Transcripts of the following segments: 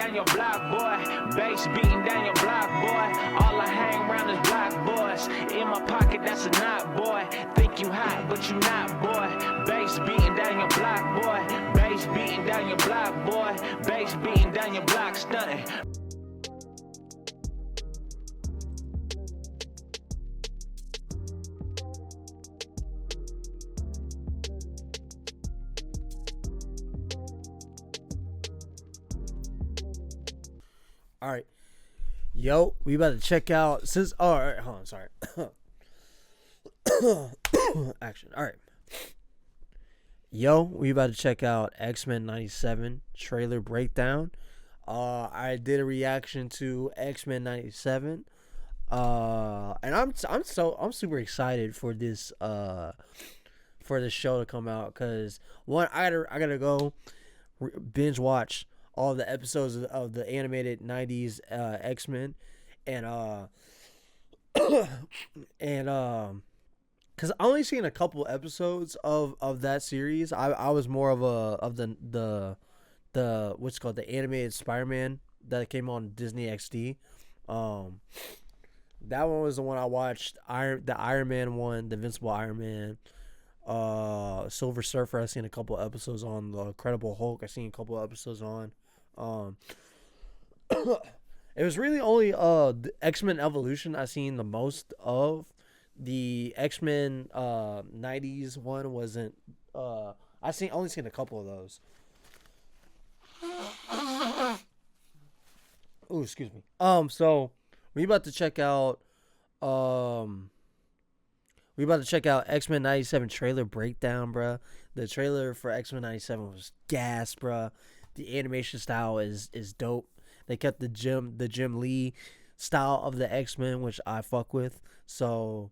down your block, boy. Bass beating down your block, boy. All I hang around is block boys. In my pocket, that's a knot, boy. Think you hot, but you not, boy. Bass beating down your block, boy. Bass beating down your block, boy. Bass beating down your block, stunting. All right, yo, we about to check out since. Oh, all right, hold on, sorry. Action. All right, yo, we about to check out X-Men '97 trailer breakdown. I did a reaction to X-Men '97, and I'm super excited for this show to come out because one, I gotta go binge watch all the episodes of the animated 90s X-Men and because I only seen a couple episodes of that series. I was more of the what's called the animated Spider-Man that came on Disney XD. That one was the one I watched. The Iron Man one, the Invincible Iron Man. Silver Surfer I seen a couple episodes on. The Incredible Hulk I seen a couple episodes on. It was really only the X-Men Evolution I seen the most of. The X-Men 90s one wasn't only seen a couple of those. Oh, excuse me. So we about to check out X-Men 97 trailer breakdown, bruh. The trailer for X-Men 97 was gas, bruh. The animation style is dope. They kept the Jim Lee style of the X-Men, which I fuck with. So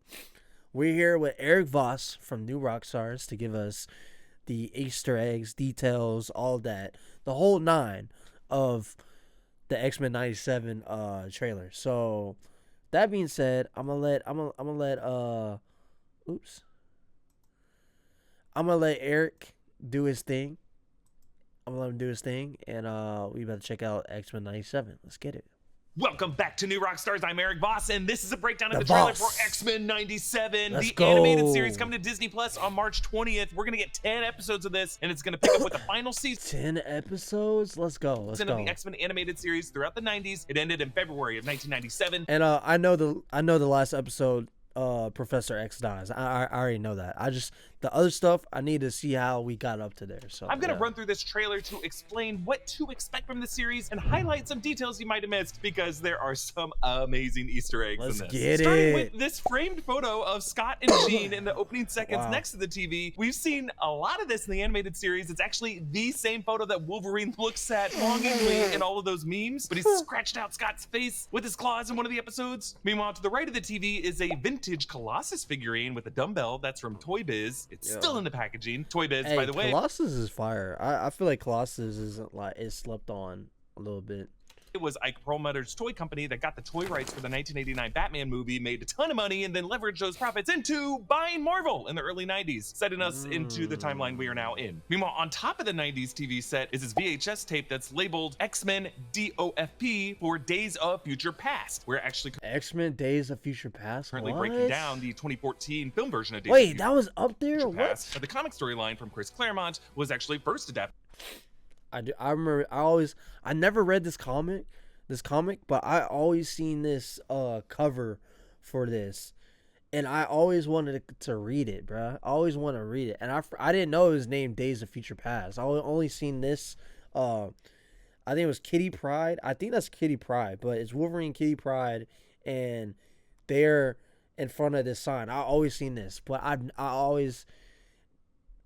we're here with Eric Voss from New Rockstars to give us the Easter eggs, details, all that, the whole nine of the X-Men 97 trailer. So that being said, I'm gonna let Eric do his thing. I'm gonna let him do his thing, and we about to check out X-Men 97. Let's get it. Welcome back to New Rockstars. I'm Eric Voss, and this is a breakdown of the trailer for X-Men 97, Let's the go. animated series coming to Disney Plus on March 20th. We're gonna get 10 episodes of this, and it's gonna pick up with the final season. 10 episodes? Let's go. Let's go. Of the X-Men animated series throughout the 90s. It ended in February of 1997. And I know the last episode. Professor X dies. I already know that. The other stuff I need to see how we got up to there. So I'm gonna run through this trailer to explain what to expect from the series and highlight some details you might have missed because there are some amazing Easter eggs in this. Let's get Starting it. with this framed photo of Scott and Jean in the opening seconds next to the TV. We've seen a lot of this in the animated series. It's actually the same photo that Wolverine looks at longingly in all of those memes, but he's scratched out Scott's face with his claws in one of the episodes. Meanwhile, to the right of the TV is a vintage Colossus figurine with a dumbbell that's from Toy Biz. It's still in the packaging. Toy Biz, by the way. Colossus is fire. I feel like Colossus is slept on a little bit. It was Ike Perlmutter's toy company that got the toy rights for the 1989 Batman movie, made a ton of money, and then leveraged those profits into buying Marvel in the early 90s, setting us into the timeline we are now in. Meanwhile, on top of the 90s TV set is this VHS tape that's labeled X-Men DOFP for Days of Future Past. We're actually X-Men Days of Future Past? currently breaking down the 2014 film version of Days of Wait, Future that was up there? Future What? Past. The comic storyline from Chris Claremont was actually first adapted. I remember. I never read this comic, but I always seen this cover for this, and I always wanted to read it, bruh. I always wanted to read it, and I didn't know it was named Days of Future Past. I only seen this. I think it was Kitty Pryde. I think that's Kitty Pryde, but it's Wolverine, Kitty Pryde, and they're in front of this sign. I always seen this, but I always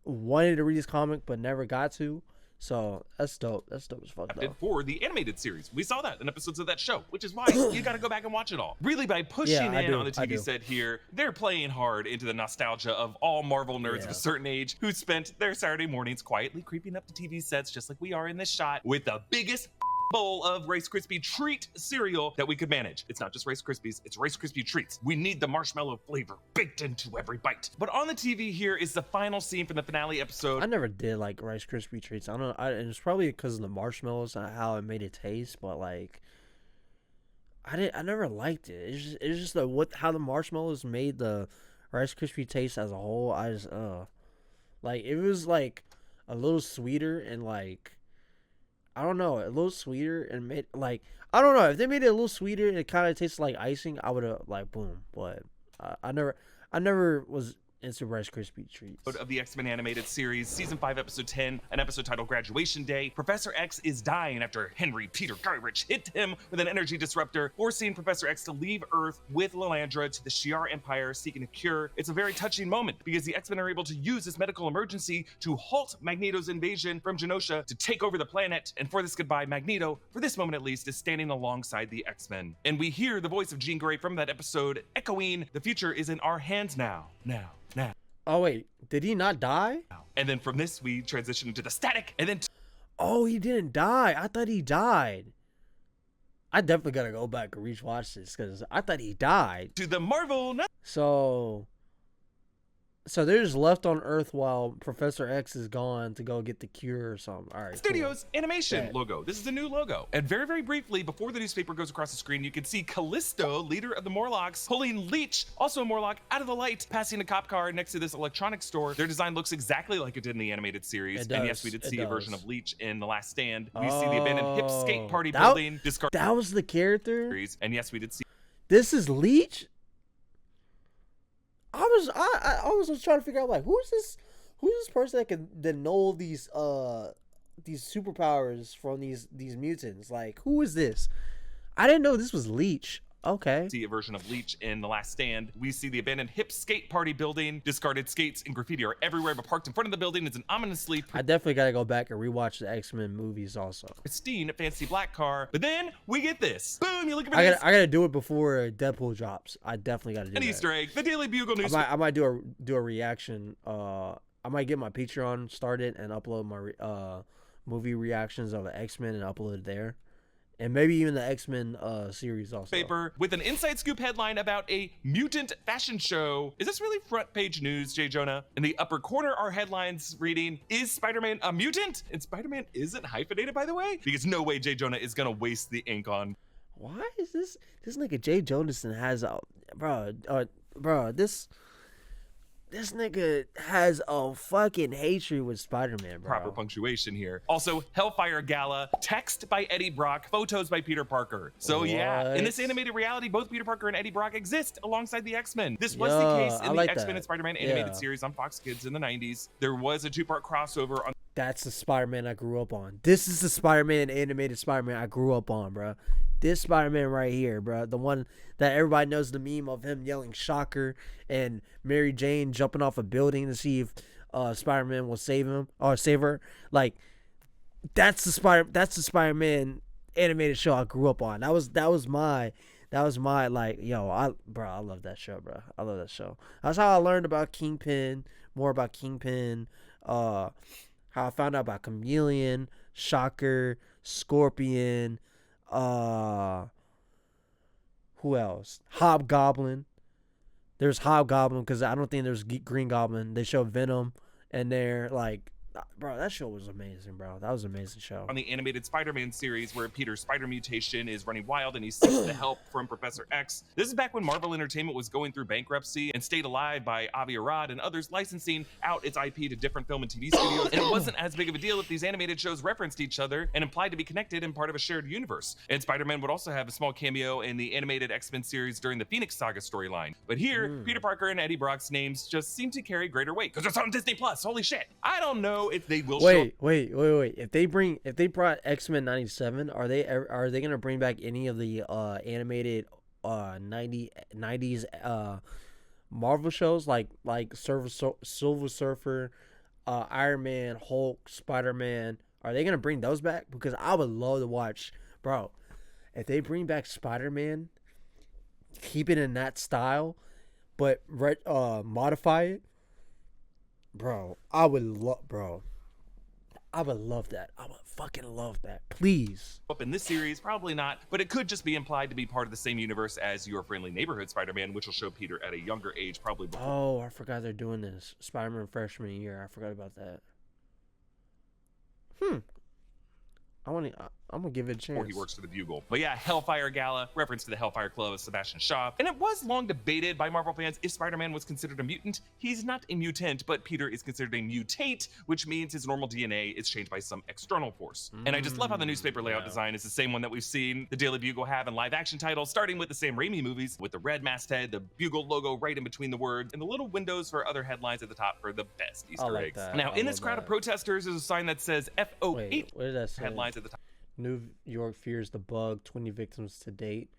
wanted to read this comic, but never got to. So that's dope. That's dope as fuck, though. For the animated series. We saw that in episodes of that show, which is why you got to go back and watch it all. Really, by pushing on the TV set here, they're playing hard into the nostalgia of all Marvel nerds of a certain age who spent their Saturday mornings quietly creeping up to TV sets just like we are in this shot with the biggest bowl of Rice Krispie treat cereal that we could manage. It's not just Rice Krispies, it's Rice Krispie treats. We need the marshmallow flavor baked into every bite. But on the TV here is the final scene from the finale episode. I never did like Rice Krispie treats. I don't know. And it's probably because of the marshmallows and how it made it taste. But like, I never liked it. It's just how the marshmallows made the Rice Krispie taste as a whole. I just like it was like a little sweeter and like. I don't know, a little sweeter and made like I don't know if they made it a little sweeter and it kind of tastes like icing. I would have like boom, but I never was into Rice Krispie treats. Of the X-Men animated series, season 5, episode 10, an episode titled Graduation Day. Professor X is dying after Henry Peter Gyrich hit him with an energy disruptor, forcing Professor X to leave Earth with Lilandra to the Shi'ar Empire seeking a cure. It's a very touching moment because the X-Men are able to use this medical emergency to halt Magneto's invasion from Genosha to take over the planet. And for this goodbye, Magneto, for this moment at least, is standing alongside the X-Men. And we hear the voice of Jean Grey from that episode echoing, "The future is in our hands now. Oh wait, did he not die? And then from this, we transition into the static, and then Oh, he didn't die. I thought he died. I definitely gotta go back and rewatch this because I thought he died. to the Marvel So they're just left on Earth while Professor X is gone to go get the cure or something. All right. Studios animation Yeah. logo. This is a new logo. And very, very briefly, before the newspaper goes across the screen, you can see Callisto, leader of the Morlocks, pulling Leech, also a Morlock, out of the light, passing a cop car next to this electronics store. Their design looks exactly like it did in the animated series. It And yes, does. we did It see a version does. of Leech in The Last Stand. We see the abandoned hip skate party That- building, discarded That was the character. series. And yes, we did see This is Leech. I was just trying to figure out like who's this person that know these superpowers from these mutants. Like who is this? I didn't know this was Leech. Okay. a version of Leech in The Last Stand. We see the abandoned hip skate party building. Discarded skates and graffiti are everywhere, but parked in front of the building is an ominously I definitely gotta go back and rewatch the X-Men movies also. pristine fancy black car. But then we get this. Boom, you look at I this. gotta do it before Deadpool drops. I definitely gotta do An that. Easter egg. The Daily Bugle news. I might do a reaction. I might get my Patreon started and upload my movie reactions of the X-Men and upload it there, and maybe even the X-Men series also. Paper with an inside scoop headline about a mutant fashion show. Is this really front page news, J. Jonah? In the upper corner are headlines reading, "Is Spider-Man a mutant?" And Spider-Man isn't hyphenated, by the way, because no way J. Jonah is gonna waste the ink on. Why is this nigga Jay Jonathan has a bro this nigga has a fucking hatred with Spider-Man, bro. Proper punctuation here. Also, Hellfire Gala, text by Eddie Brock, photos by Peter Parker. So yeah, in this What? animated reality, both Peter Parker and Eddie Brock exist alongside the X-Men. This was the Yeah, case I in like the X-Men that. and Spider-Man animated Yeah. series on Fox Kids in the 90s. There was a 2-part crossover on That's the Spider-Man I grew up on. This is the Spider-Man, animated Spider-Man I grew up on, bro. This Spider-Man right here, bro. The one that everybody knows, the meme of him yelling "shocker" and Mary Jane jumping off a building to see if Spider-Man will save him or save her. Like that's the Spider-Man animated show I grew up on. That was my like, yo, I love that show, bro. I love that show. That's how I learned about Kingpin, more about Kingpin, how I found out about Chameleon, Shocker, Scorpion, who else? Hobgoblin. There's Hobgoblin because I don't think there's Green Goblin. They show Venom in there. Like, bro, that show was amazing, bro. That was an amazing show. the animated Spider-Man series where Peter's spider mutation is running wild and he seeks the help from Professor X. This is back when Marvel Entertainment was going through bankruptcy and stayed alive by Avi Arad and others licensing out its IP to different film and TV studios. And it wasn't as big of a deal if these animated shows referenced each other and implied to be connected and part of a shared universe. And Spider-Man would also have a small cameo in the animated X-Men series during the Phoenix Saga storyline. But here, Peter Parker and Eddie Brock's names just seem to carry greater weight because it's on Disney Plus. Holy shit. I don't know if they will show Wait. If they brought X-Men 97, are they gonna bring back any of the animated 90s Marvel shows like Silver Surfer, Iron Man, Hulk, Spider-Man? Are they gonna bring those back? Because I would love to watch, bro. If they bring back Spider-Man, keep it in that style, but modify it, bro. I would love, bro. I would love that. I would fucking love that. Please. Up in this series, probably not, but it could just be implied to be part of the same universe as Your Friendly Neighborhood Spider-Man, which will show Peter at a younger age, probably before. Oh, I forgot they're doing this. Spider-Man freshman year. I forgot about that. I'm gonna give it a chance. Or he works for the Bugle. But yeah, Hellfire Gala, reference to the Hellfire Club of Sebastian Shaw. And it was long debated by Marvel fans if Spider-Man was considered a mutant. He's not a mutant, but Peter is considered a mutate, which means his normal DNA is changed by some external force. And I just love how the newspaper layout design is the same one that we've seen the Daily Bugle have in live action titles, starting with the Sam Raimi movies, with the red masthead, the Bugle logo right in between the words, and the little windows for other headlines at the top for the best Easter eggs. That. Now, in this crowd of protesters is a sign that says FOH. Wait, what did that say? Headlines at the top. New York fears the bug. 20 victims to date.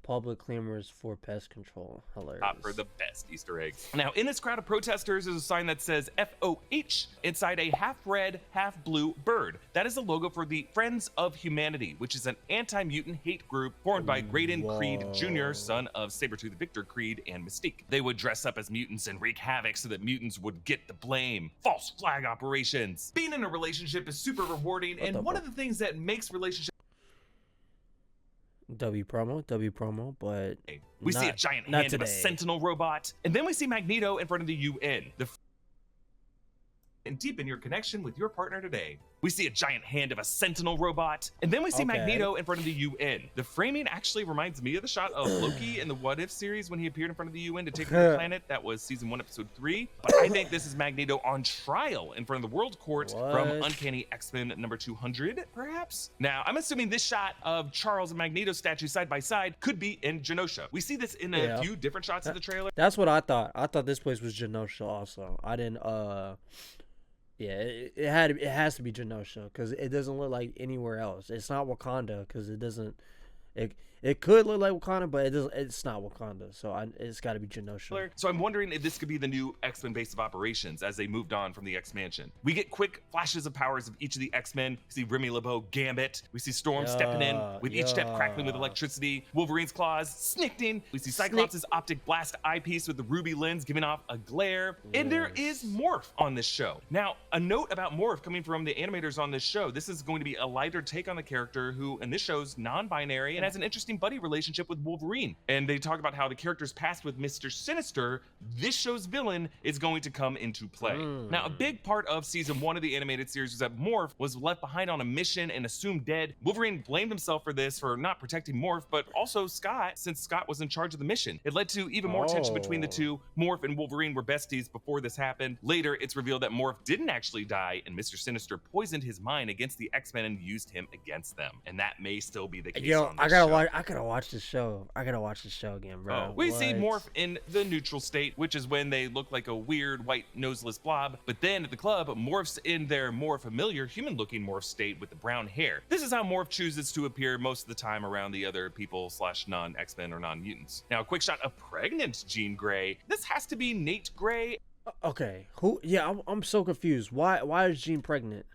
Public clamors for pest control. Hilarious. Top for the best Easter eggs. Now, in this crowd of protesters is a sign that says FOH inside a half red, half blue bird. That is the logo for the Friends of Humanity, which is an anti-mutant hate group formed by Graydon Creed Jr., son of Sabretooth Victor Creed and Mystique. They would dress up as mutants and wreak havoc so that mutants would get the blame. False flag operations. Being in a relationship is super rewarding, and one of the things that makes relationships W promo, but we see a giant hand of a Sentinel robot, and then we see Magneto in front of the UN. And deepen your connection with your partner today. We see a giant hand of a Sentinel robot, and then we see Magneto in front of the UN. The framing actually reminds me of the shot of Loki in the What If series when he appeared in front of the UN to take over the planet. That was season 1, episode 3. But I think this is Magneto on trial in front of the World Court from Uncanny X-Men number 200, perhaps? Now, I'm assuming this shot of Charles and Magneto statue side by side could be in Genosha. We see this in a few different shots of the trailer. That's what I thought. I thought this place was Genosha also. I didn't, yeah, it has to be Genosha because it doesn't look like anywhere else. It's not Wakanda because it doesn't. It could look like Wakanda, but it doesn't. It's not Wakanda, so it's got to be Genosha. So I'm wondering if this could be the new X-Men base of operations as they moved on from the X-Mansion. We get quick flashes of powers of each of the X-Men. We see Remy LeBeau Gambit. We see Storm stepping in with each step crackling with electricity. Wolverine's claws snickting. We see Cyclops' optic blast eyepiece with the ruby lens giving off a glare. And there is Morph on this show. Now, a note about Morph coming from the animators on this show. This is going to be a lighter take on the character who, in this show's non-binary and has an interesting buddy relationship with Wolverine. And they talk about how the character's past with Mr. Sinister, this show's villain, is going to come into play. Now, a big part of season 1 of the animated series was that Morph was left behind on a mission and assumed dead. Wolverine blamed himself for this, for not protecting Morph, but also Scott, since Scott was in charge of the mission. It led to even more tension between the two. Morph and Wolverine were besties before this happened. Later, it's revealed that Morph didn't actually die, and Mr. Sinister poisoned his mind against the X-Men and used him against them. And that may still be the case on this show. I gotta watch this show. I gotta watch this show again, bro. We see Morph in the neutral state, which is when they look like a weird white noseless blob. But then at the club, Morph's in their more familiar human-looking Morph state with the brown hair. This is how Morph chooses to appear most of the time around the other people / non-X-Men or non-mutants. Now, a quick shot of pregnant Jean Grey. This has to be Nate Grey. Okay, who? Yeah, I'm so confused. Why is Jean pregnant?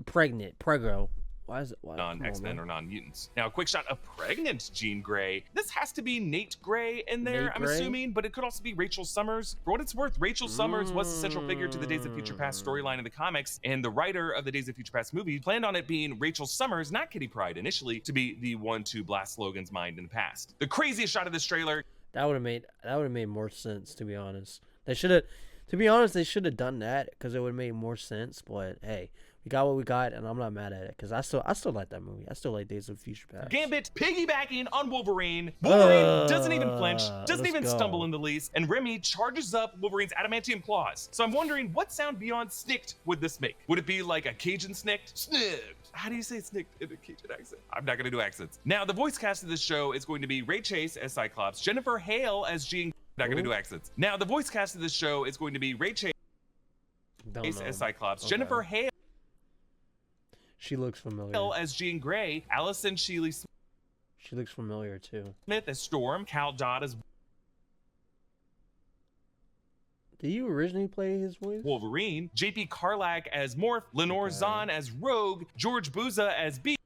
Prego. Why is it non-X-Men or non-mutants? Now, a quick shot of pregnant Jean Grey. This has to be Nate Grey in there, I'm assuming, but it could also be Rachel Summers. For what it's worth, Rachel Summers was the central figure to the Days of Future Past storyline in the comics, and the writer of the Days of Future Past movie planned on it being Rachel Summers, not Kitty Pryde initially, to be the one to blast Logan's mind in the past. The craziest shot of this trailer. That would have made more sense, to be honest. They should have done that because it would have made more sense. But hey, we got what we got, and I'm not mad at it because I still like that movie. I still like Days of Future Past. Gambit piggybacking on Wolverine. Wolverine doesn't even flinch, doesn't even stumble in the least, and Remy charges up Wolverine's adamantium claws. So I'm wondering, what sound beyond snicked would this make? Would it be like a Cajun snicked? Snicked. How do you say snicked in a Cajun accent? I'm not gonna do accents. Now, the voice cast of this show is going to be Ray Chase as Cyclops, Jennifer Hale as Jean. Not gonna do accents. Now, the voice cast of this show is going to be Ray Chase as Cyclops, Jennifer Hale. She looks familiar. As Jean Grey, Allison Sheely Smith. She looks familiar too. Smith as Storm, Cal Dodd as Did you originally play his voice? Wolverine, JP Karlak as Morph, Lenore Zahn as Rogue, George Buza as Beast.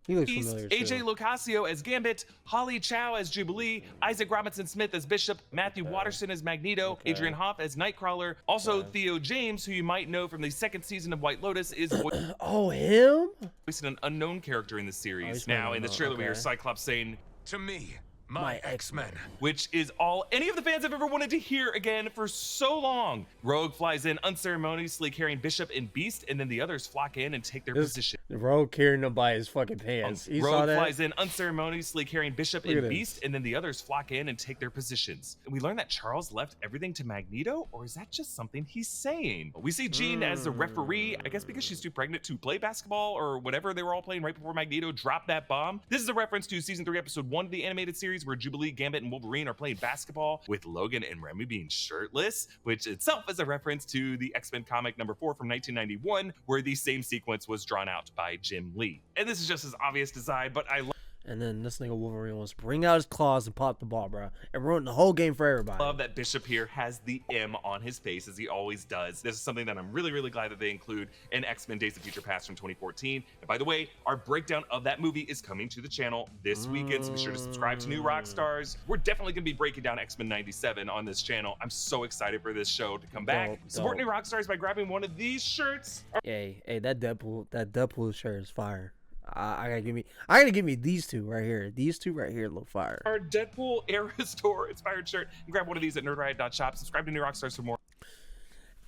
He looks familiar too. AJ Locascio as Gambit, Holly Chow as Jubilee, Isaac Robinson Smith as Bishop, Matthew Watterson as Magneto, Adrian Hoff as Nightcrawler. Also, Theo James, who you might know from the second season of White Lotus, is Oh, him? voicing an unknown character in the series. Now, in the trailer, we hear Cyclops saying, To me, my X-Men. which is all any of the fans have ever wanted to hear again for so long. Rogue flies in unceremoniously carrying Bishop and Beast, and then the others flock in and take their position. Rogue carrying him by his fucking pants. You saw Rogue that? flies in unceremoniously carrying Bishop Look and at Beast, and then the others flock in and take their positions. And we learn that Charles left everything to Magneto, or is that just something he's saying? We see Jean as the referee, I guess because she's too pregnant to play basketball or whatever they were all playing right before Magneto dropped that bomb. This is a reference to season 3, episode 1 of the animated series, where Jubilee, Gambit, and Wolverine are playing basketball with Logan and Remy being shirtless, which itself is a reference to the X-Men comic number 4 from 1991, where the same sequence was drawn out by Jim Lee. And this is just as obvious design, but I And then this nigga Wolverine wants to bring out his claws and pop the ball, bro, and ruin the whole game for everybody. love that Bishop here has the M on his face, as he always does. This is something that I'm really, really glad that they include in X-Men Days of Future Past from 2014. And by the way, our breakdown of that movie is coming to the channel this weekend, so be sure to subscribe to New Rockstars. We're definitely going to be breaking down X-Men 97 on this channel. I'm so excited for this show to come back. Support New Rockstars by grabbing one of these shirts. Hey, that Deadpool shirt is fire. I gotta give me these two right here. These two right here look fire. Our Deadpool era store inspired shirt. And grab one of these at nerdriot.shop. Subscribe to New Rockstars for more.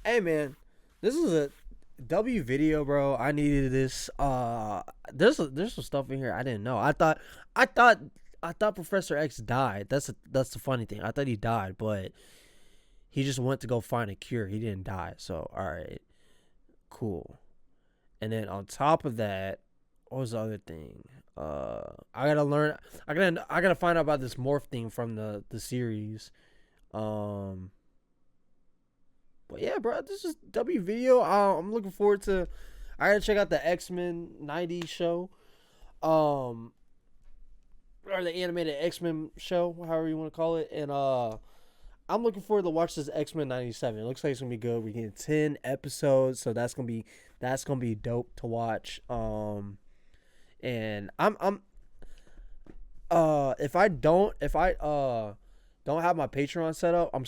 Hey man, this is a W video, bro. I needed this. There's some stuff in here I didn't know. I thought Professor X died. That's the funny thing. I thought he died, but he just went to go find a cure. He didn't die. So all right, cool. And then on top of that, what was the other thing? I gotta find out about this morph thing from the series. But yeah, bro, this is W video. I'm looking forward to. I gotta check out the X-Men 90 show, or the animated X-Men show, however you want to call it. And I'm looking forward to watch this X-Men 97. It looks like it's gonna be good. We're getting 10 episodes, so that's gonna be dope to watch. And if I don't have my Patreon set up, I'm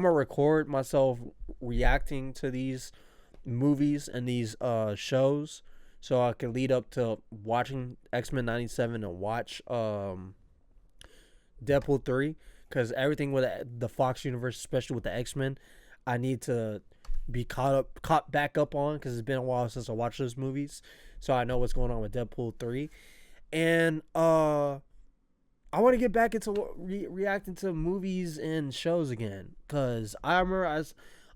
gonna record myself reacting to these movies and these shows, so I can lead up to watching X-Men 97 and watch Deadpool 3, because everything with the Fox universe, especially with the X-Men, I need to be caught back up on, because it's been a while since I watched those movies, so I know what's going on with Deadpool 3. And I want to get back into reacting to movies and shows again, because I remember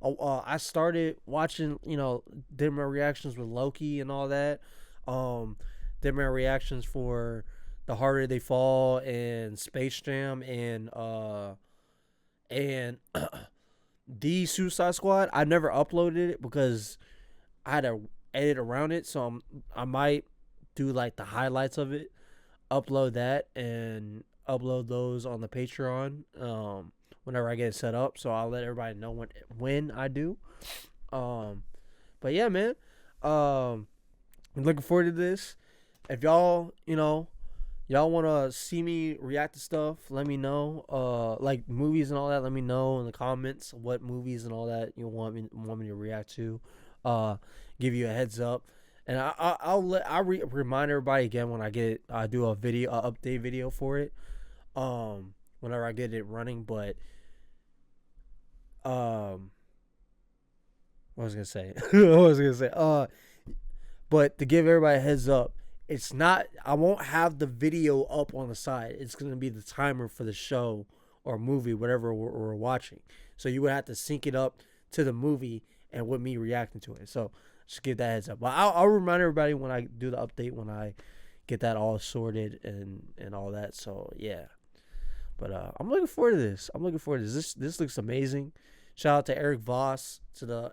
I started watching, did my reactions with Loki and all that, did my reactions for The Harder They Fall and Space Jam and The Suicide Squad. I never uploaded it because I had to edit around it, so I might do like the highlights of it, upload that, and upload those on the Patreon whenever I get it set up. So I'll let everybody know when I do. But yeah, man, I'm looking forward to this. If y'all want to see me react to stuff, let me know. Like movies and all that, let me know in the comments what movies and all that you want me to react to. Give you a heads up, and I'll remind everybody again when I do a update video for it. Whenever I get it running, but what was I gonna say? But to give everybody a heads up, I won't have the video up on the side. It's going to be the timer for the show or movie, whatever we're watching. So you would have to sync it up to the movie and with me reacting to it. So just give that heads up. But I'll remind everybody when I do the update, when I get that all sorted and all that. So yeah. But I'm looking forward to this. This looks amazing. Shout out to Eric Voss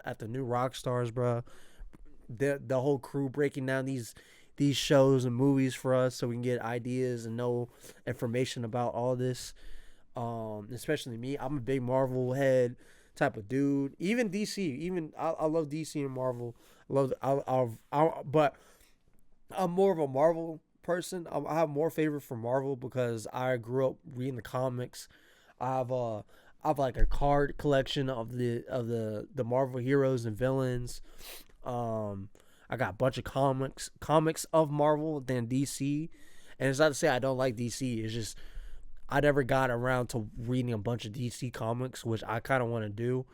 at the New Rockstars, bro. The whole crew breaking down these shows and movies for us, so we can get ideas and know information about all this. Especially me, I'm a big Marvel head type of dude. Even DC, I love DC and Marvel. But I'm more of a Marvel person. I have more favorite for Marvel because I grew up reading the comics. I have like a card collection of the Marvel heroes and villains. I got a bunch of comics of Marvel than DC, and it's not to say I don't like DC. It's just I never got around to reading a bunch of DC comics, which I kind of want to do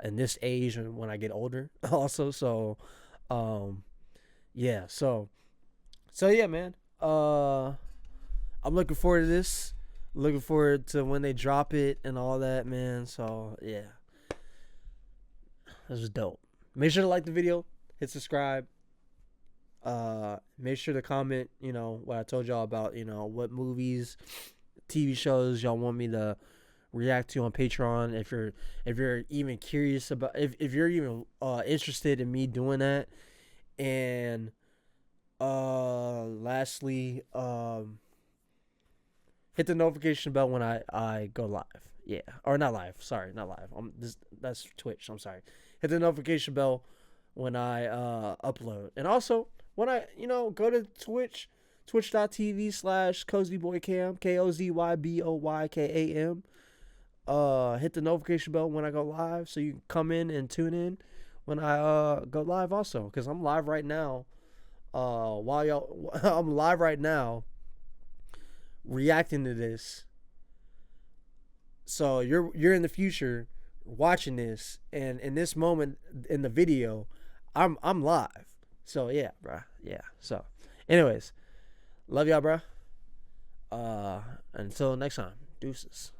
in this age and when I get older also. So yeah, so yeah, man. I'm looking forward to this. Looking forward to when they drop it and all that, man. So yeah, this was dope. Make sure to like the video, hit subscribe. Make sure to comment, you know, what I told y'all about, you know, what movies, TV shows y'all want me to react to on Patreon. If you're even curious about, if you're even interested in me doing that. And lastly, hit the notification bell when I go live. Yeah, or not live. Sorry, not live. That's Twitch. I'm sorry. Hit the notification bell when I upload. And also when I, you know, go to Twitch, twitch.tv/CozyBoyCam, KOZYBOYKAM. Hit the notification bell when I go live so you can come in and tune in when I go live also, because I'm live right now. I'm live right now reacting to this. So you're in the future watching this, and in this moment in the video, I'm live. So yeah, bruh. Yeah. So anyways, love y'all, bruh. Until next time, deuces.